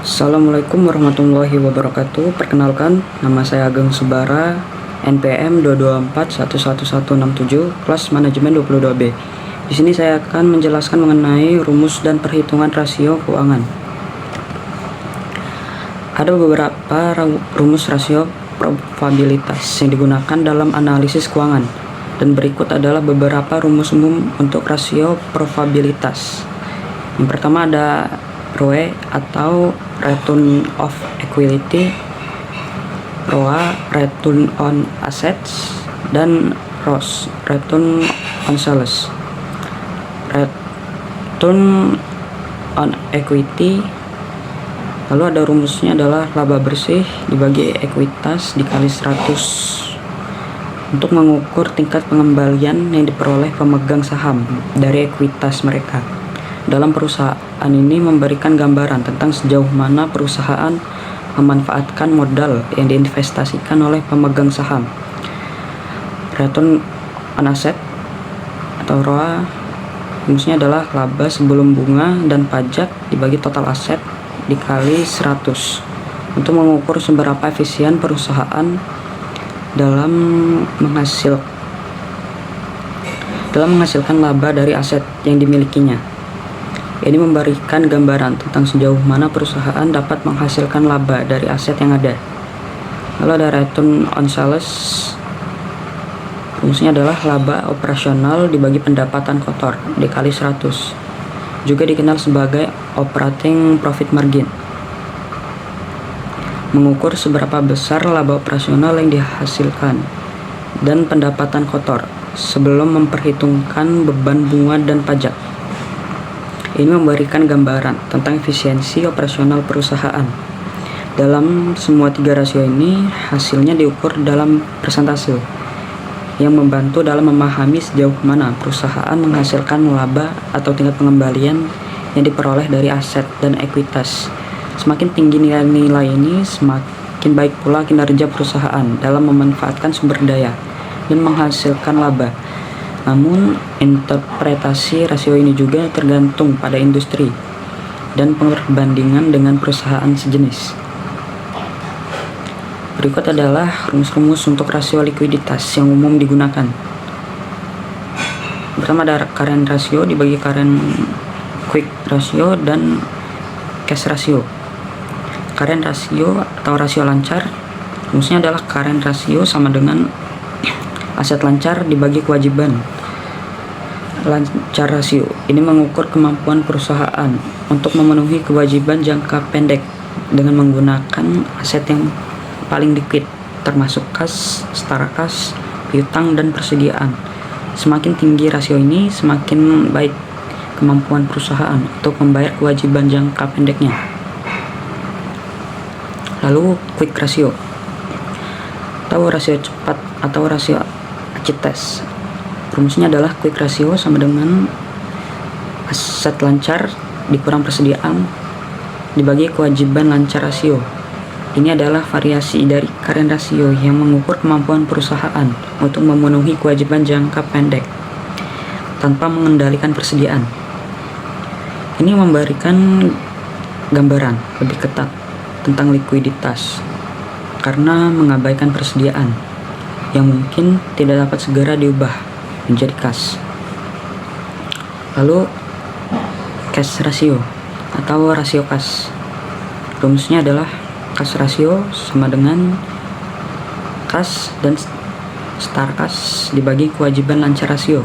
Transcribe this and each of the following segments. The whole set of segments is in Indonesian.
Assalamualaikum warahmatullahi wabarakatuh. Perkenalkan, nama saya Ageng Subara, NPM 224111167, kelas manajemen 22B. Di sini saya akan menjelaskan mengenai rumus dan perhitungan rasio keuangan. Ada beberapa rumus rasio probabilitas yang digunakan dalam analisis keuangan, dan berikut adalah beberapa rumus umum untuk rasio probabilitas. Yang pertama ada ROE atau Return of Equity, ROA Return on Assets, dan ROS Return on Sales. Return on Equity, lalu ada rumusnya adalah laba bersih dibagi ekuitas dikali 100 untuk mengukur tingkat pengembalian yang diperoleh pemegang saham dari ekuitas mereka. Dalam perusahaan ini memberikan gambaran tentang sejauh mana perusahaan memanfaatkan modal yang diinvestasikan oleh pemegang saham. Return on Asset atau ROA, rumusnya adalah laba sebelum bunga dan pajak dibagi total aset dikali 100 untuk mengukur seberapa efisien perusahaan dalam menghasilkan laba dari aset yang dimilikinya. Ini memberikan gambaran tentang sejauh mana perusahaan dapat menghasilkan laba dari aset yang ada. Lalu ada Return on Sales, rumusnya adalah laba operasional dibagi pendapatan kotor dikali 100, juga dikenal sebagai operating profit margin. Mengukur seberapa besar laba operasional yang dihasilkan dan pendapatan kotor sebelum memperhitungkan beban bunga dan pajak. Ini memberikan gambaran tentang efisiensi operasional perusahaan. Dalam semua tiga rasio ini, hasilnya diukur dalam persentase, yang membantu dalam memahami sejauh mana perusahaan menghasilkan laba atau tingkat pengembalian yang diperoleh dari aset dan ekuitas. Semakin tinggi nilai-nilai ini, semakin baik pula kinerja perusahaan dalam memanfaatkan sumber daya dan menghasilkan laba. Namun, interpretasi rasio ini juga tergantung pada industri dan perbandingan dengan perusahaan sejenis. Berikut adalah rumus-rumus untuk rasio likuiditas yang umum digunakan. Pertama ada current ratio dibagi current quick ratio dan cash ratio. Current ratio atau rasio lancar, rumusnya adalah current ratio sama dengan aset lancar dibagi kewajiban lancar rasio. Ini mengukur kemampuan perusahaan untuk memenuhi kewajiban jangka pendek dengan menggunakan aset yang paling liquid, termasuk kas, setara kas, piutang, dan persediaan. Semakin tinggi rasio ini, semakin baik kemampuan perusahaan untuk membayar kewajiban jangka pendeknya. Lalu quick ratio atau rasio cepat atau rasio ACTES. Rumusnya adalah quick ratio sama dengan aset lancar dikurang persediaan dibagi kewajiban lancar rasio. Ini adalah variasi dari current ratio yang mengukur kemampuan perusahaan untuk memenuhi kewajiban jangka pendek tanpa mengendalikan persediaan. Ini memberikan gambaran lebih ketat tentang likuiditas karena mengabaikan persediaan yang mungkin tidak dapat segera diubah menjadi kas. Lalu cash ratio atau rasio kas, rumusnya adalah cash ratio sama dengan kas dan setara kas dibagi kewajiban lancar rasio.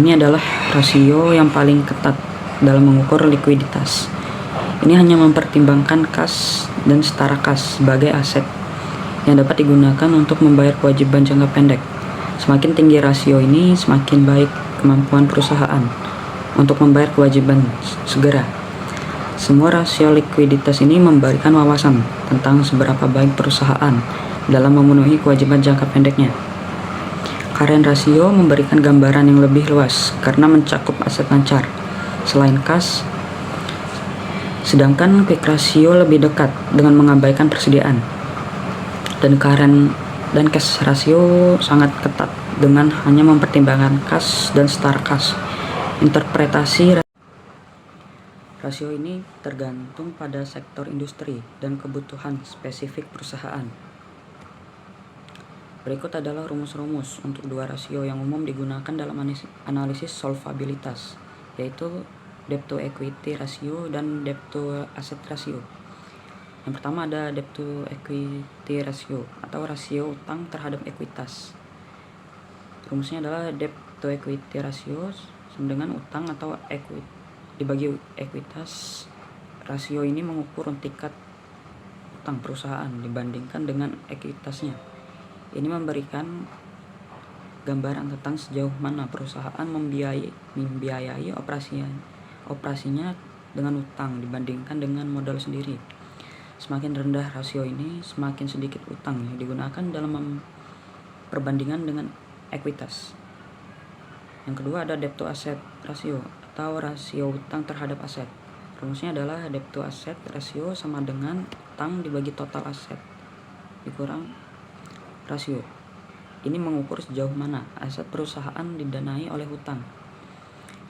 Ini adalah rasio yang paling ketat dalam mengukur likuiditas. Ini hanya mempertimbangkan kas dan setara kas sebagai aset yang dapat digunakan untuk membayar kewajiban jangka pendek. Semakin tinggi rasio ini, semakin baik kemampuan perusahaan untuk membayar kewajiban segera. Semua rasio likuiditas ini memberikan wawasan tentang seberapa baik perusahaan dalam memenuhi kewajiban jangka pendeknya. Current ratio memberikan gambaran yang lebih luas karena mencakup aset lancar selain kas, sedangkan quick ratio lebih dekat dengan mengabaikan persediaan. Dan current dan cash ratio sangat ketat dengan hanya mempertimbangkan kas dan setara kas. Interpretasi Rasio ini tergantung pada sektor industri dan kebutuhan spesifik perusahaan. Berikut adalah rumus-rumus untuk dua rasio yang umum digunakan dalam analisis solvabilitas, yaitu debt to equity ratio dan debt to asset ratio. Yang pertama ada debt to equity ratio atau rasio utang terhadap ekuitas. Rumusnya adalah debt to equity ratio sama dengan utang atau dibagi ekuitas. Rasio ini mengukur tingkat utang perusahaan dibandingkan dengan ekuitasnya. Ini memberikan gambaran tentang sejauh mana perusahaan membiayai operasinya dengan utang dibandingkan dengan modal sendiri. Semakin rendah rasio ini, semakin sedikit utang yang digunakan dalam perbandingan dengan ekuitas. Yang kedua ada debt to asset ratio atau rasio utang terhadap aset. Rumusnya adalah debt to asset ratio sama dengan utang dibagi total aset dikurang rasio. Ini mengukur sejauh mana aset perusahaan didanai oleh hutang.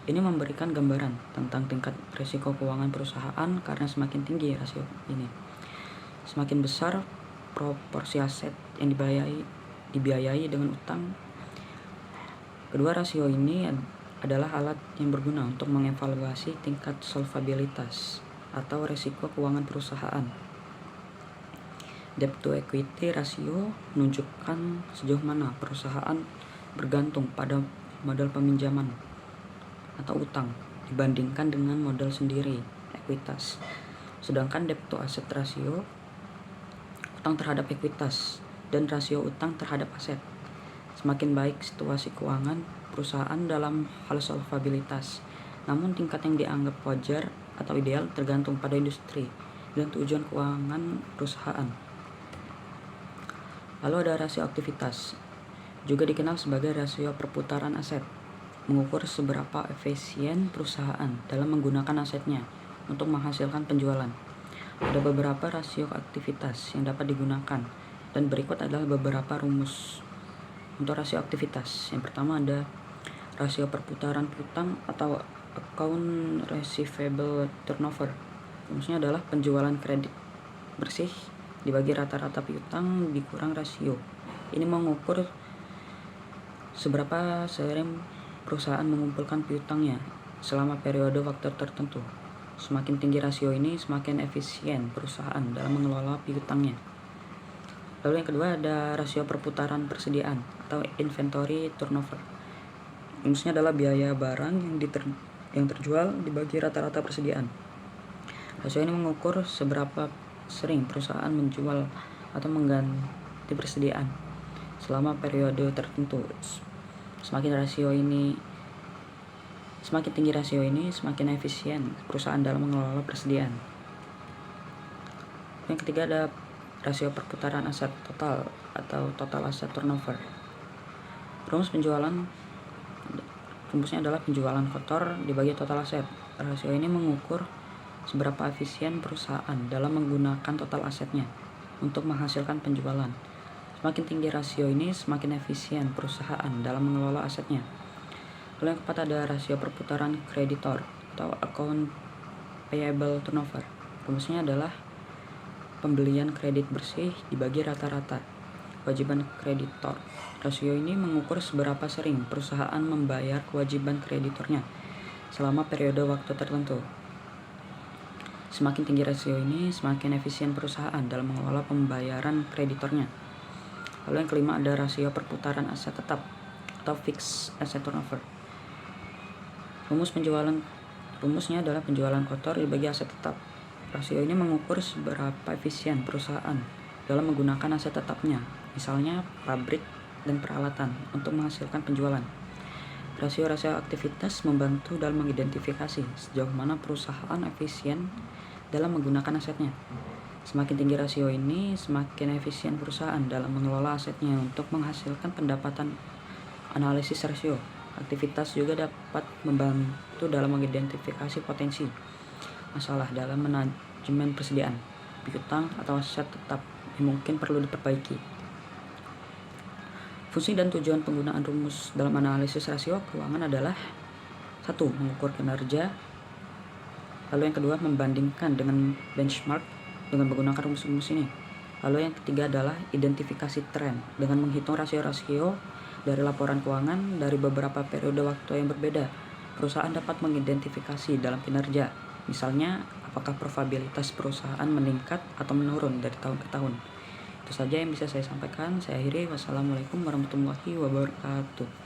Ini memberikan gambaran tentang tingkat risiko keuangan perusahaan karena semakin tinggi rasio ini, semakin besar proporsi aset yang dibiayai dengan utang. Kedua rasio ini adalah alat yang berguna untuk mengevaluasi tingkat solvabilitas atau risiko keuangan perusahaan. Debt to equity ratio menunjukkan sejauh mana perusahaan bergantung pada modal peminjaman atau utang dibandingkan dengan modal sendiri, ekuitas. Sedangkan debt to asset ratio, utang terhadap ekuitas, dan rasio utang terhadap aset. Semakin baik situasi keuangan perusahaan dalam hal solvabilitas, namun tingkat yang dianggap wajar atau ideal tergantung pada industri dan tujuan keuangan perusahaan. Lalu ada rasio aktivitas, juga dikenal sebagai rasio perputaran aset, mengukur seberapa efisien perusahaan dalam menggunakan asetnya untuk menghasilkan penjualan. Ada beberapa rasio aktivitas yang dapat digunakan, dan berikut adalah beberapa rumus untuk rasio aktivitas. Yang pertama ada rasio perputaran piutang atau account receivable turnover. Rumusnya adalah penjualan kredit bersih dibagi rata-rata piutang dikurang rasio. Ini mengukur seberapa sering perusahaan mengumpulkan piutangnya selama periode waktu tertentu. Semakin tinggi rasio ini, semakin efisien perusahaan dalam mengelola piutangnya. Lalu yang kedua ada rasio perputaran persediaan atau inventory turnover. Rumusnya adalah biaya barang yang terjual dibagi rata-rata persediaan. Rasio ini mengukur seberapa sering perusahaan menjual atau mengganti persediaan selama periode tertentu. Semakin tinggi rasio ini, semakin efisien perusahaan dalam mengelola persediaan. Yang ketiga ada rasio perputaran aset total atau total asset turnover. Rumusnya adalah penjualan kotor dibagi total aset. Rasio ini mengukur seberapa efisien perusahaan dalam menggunakan total asetnya untuk menghasilkan penjualan. Semakin tinggi rasio ini, semakin efisien perusahaan dalam mengelola asetnya. Lalu yang keempat ada rasio perputaran kreditor atau account payable turnover. Rumusnya adalah pembelian kredit bersih dibagi rata-rata kewajiban kreditor. Rasio ini mengukur seberapa sering perusahaan membayar kewajiban kreditornya selama periode waktu tertentu. Semakin tinggi rasio ini, semakin efisien perusahaan dalam mengelola pembayaran kreditornya. Lalu yang kelima ada rasio perputaran aset tetap atau fixed asset turnover. Rumusnya adalah penjualan kotor dibagi aset tetap. Rasio ini mengukur seberapa efisien perusahaan dalam menggunakan aset tetapnya, misalnya pabrik dan peralatan, untuk menghasilkan penjualan. Rasio-rasio aktivitas membantu dalam mengidentifikasi sejauh mana perusahaan efisien dalam menggunakan asetnya. Semakin tinggi rasio ini, semakin efisien perusahaan dalam mengelola asetnya untuk menghasilkan pendapatan. Analisis rasio aktivitas juga dapat membantu dalam mengidentifikasi potensi masalah dalam manajemen persediaan piutang atau aset tetap yang mungkin perlu diperbaiki. Fungsi dan tujuan penggunaan rumus dalam analisis rasio keuangan adalah 1. Mengukur kinerja Lalu yang kedua, membandingkan dengan benchmark dengan menggunakan rumus-rumus ini. Lalu yang ketiga adalah identifikasi tren dengan menghitung rasio-rasio dari laporan keuangan dari beberapa periode waktu yang berbeda. Perusahaan dapat mengidentifikasi dalam kinerja, misalnya apakah probabilitas perusahaan meningkat atau menurun dari tahun ke tahun. Itu saja yang bisa saya sampaikan. Saya akhiri. Wassalamualaikum warahmatullahi wabarakatuh.